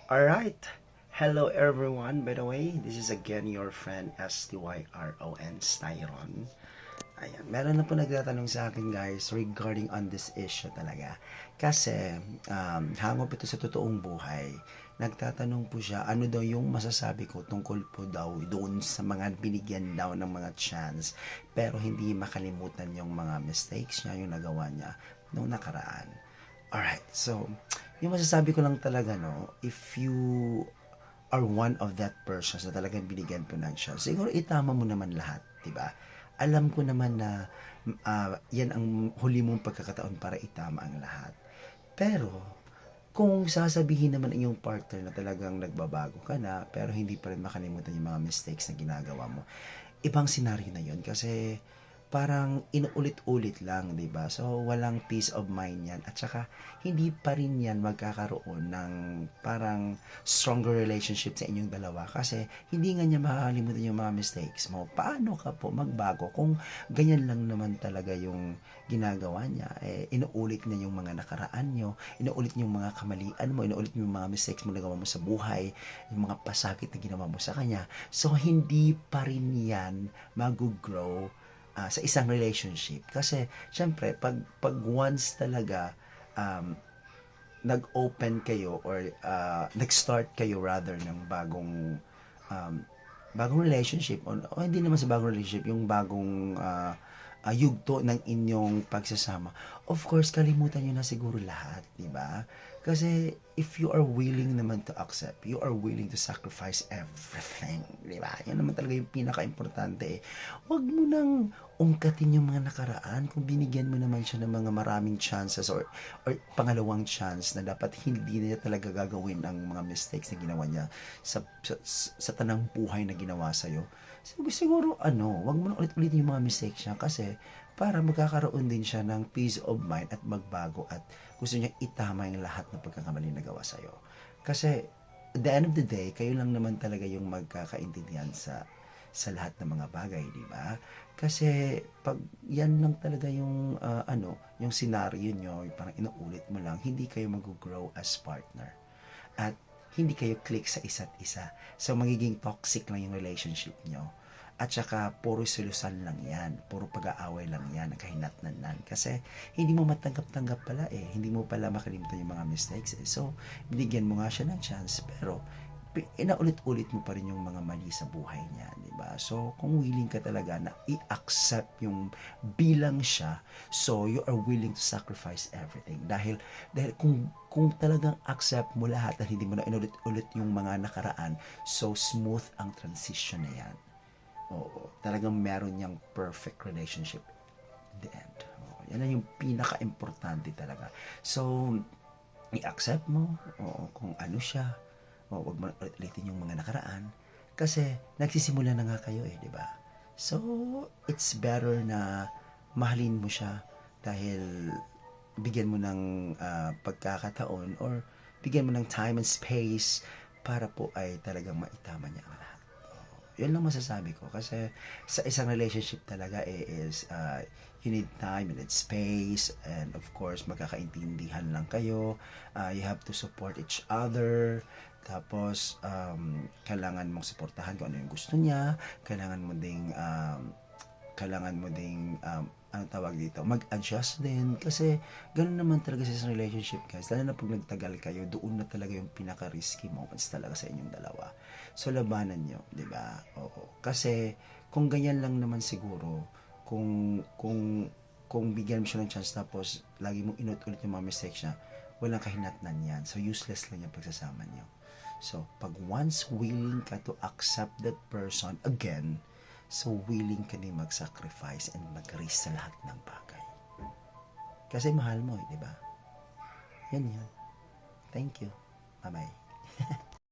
Alright. Hello everyone. By the way, this is again your friend STYRON Styron. Ayan, meron na po nagtatanong sa akin guys regarding on this issue talaga. Kasi hangop ito sa totoong buhay. Nagtatanong po siya ano daw yung masasabi ko tungkol po daw doon sa mga binigyan daw ng mga chance pero hindi makalimutan yung mga mistakes niya, yung nagawa niya noong nakaraan. Alright, so yung masasabi ko lang talaga, no, if you are one of that persons na talagang binigyan po ng chance, siguro itama mo naman lahat, di ba? Alam ko naman na yan ang huli mong pagkakataon para itama ang lahat. Pero, kung sasabihin naman ang iyong partner na talagang nagbabago ka na, pero hindi pa rin makalimutan yung mga mistakes na ginagawa mo, ibang senaryo na yun kasi parang inuulit-ulit lang, 'di ba? So walang peace of mind 'yan. At saka hindi pa rin 'yan magkakaroon ng parang stronger relationship sa inyong dalawa kasi hindi nga niya makakalimutan yung mga mistakes mo. Paano ka po magbago kung ganyan lang naman talaga yung ginagawa niya? Inuulit niya yung mga nakaraan niyo, inuulit niyo yung mga kamalian mo, inuulit niyo yung mga mistakes mo na nagawa mo sa buhay, yung mga pasakit na ginawa mo sa kanya. So hindi pa rin 'yan mag-grow sa isang relationship. Kasi, syempre, pag once talaga um, nag-open kayo or nag-start kayo rather ng um, bagong relationship o hindi naman sa bagong relationship, yung bagong yugto ng inyong pagsasama, of course, kalimutan nyo na siguro lahat, di ba? Kasi if you are willing naman to accept, you are willing to sacrifice everything, di ba? Yan naman talaga yung pinaka-importante eh. Huwag mo nang ungkatin yung mga nakaraan kung binigyan mo naman siya ng mga maraming chances or pangalawang chance na dapat hindi niya talaga gagawin ang mga mistakes na ginawa niya sa tanang buhay na ginawa sa'yo. Siguro wag mo na ulit-ulit yung mga mistakes niya kasi para magkakaroon din siya ng peace of mind at magbago at gusto niya itama yung lahat ng pagkakamali na gawa sa'yo. Kasi at the end of the day, kayo lang naman talaga yung magkakaintindihan sa lahat ng mga bagay, di ba? Kasi pag yan lang talaga yung yung scenario nyo, yung parang inuulit mo lang, hindi kayo mag-grow as partner. At hindi kayo click sa isa't isa. So magiging toxic lang yung relationship nyo. At saka puro silusan lang yan, puro pag-aaway lang yan, kahinatnan. Kasi hindi mo matanggap-tanggap pala eh, hindi mo pala makalimutan yung mga mistakes eh. So binigyan mo nga siya ng chance pero inaulit-ulit mo pa rin yung mga mali sa buhay niya, di ba? So, kung willing ka talaga na i-accept yung bilang siya, so you are willing to sacrifice everything. Dahil kung talagang accept mo lahat at hindi mo na inulit-ulit yung mga nakaraan, so smooth ang transition na yan. Oo, talagang meron niyang perfect relationship in the end. Oo, yan na yung pinaka-importante talaga. So, i-accept mo, oo, kung ano siya, o wag mo ulitin yung mga nakaraan kasi nagsisimula na nga kayo eh, di ba? So, it's better na mahalin mo siya dahil bigyan mo ng pagkakataon or bigyan mo ng time and space para po ay talagang maitama niya ang lahat. Yun lang masasabi ko kasi sa isang relationship talaga is you need time, you need space, and of course magkakaintindihan lang kayo. You have to support each other. Tapos kailangan mong suportahan kung ano yung gusto niya, kailangan mo ding ano tawag dito, mag-adjust din kasi ganoon naman talaga sa isang relationship guys, lalo na pag nagtagal kayo, doon na talaga yung pinaka-risky moments talaga sa inyong dalawa. So labanan nyo, di ba? Oo. Kasi kung ganyan lang naman siguro, kung bigyan mo siya ng chance tapos lagi mong inulit yung mga mistakes niya, walang kahinatnan yan. So useless lang yung pagsasama niyo. So pag once willing ka to accept that person again, so willing ka din mag-sacrifice and mag-risk sa lahat ng bagay. Kasi mahal mo, di ba? Yan yan. Thank you. Bye-bye.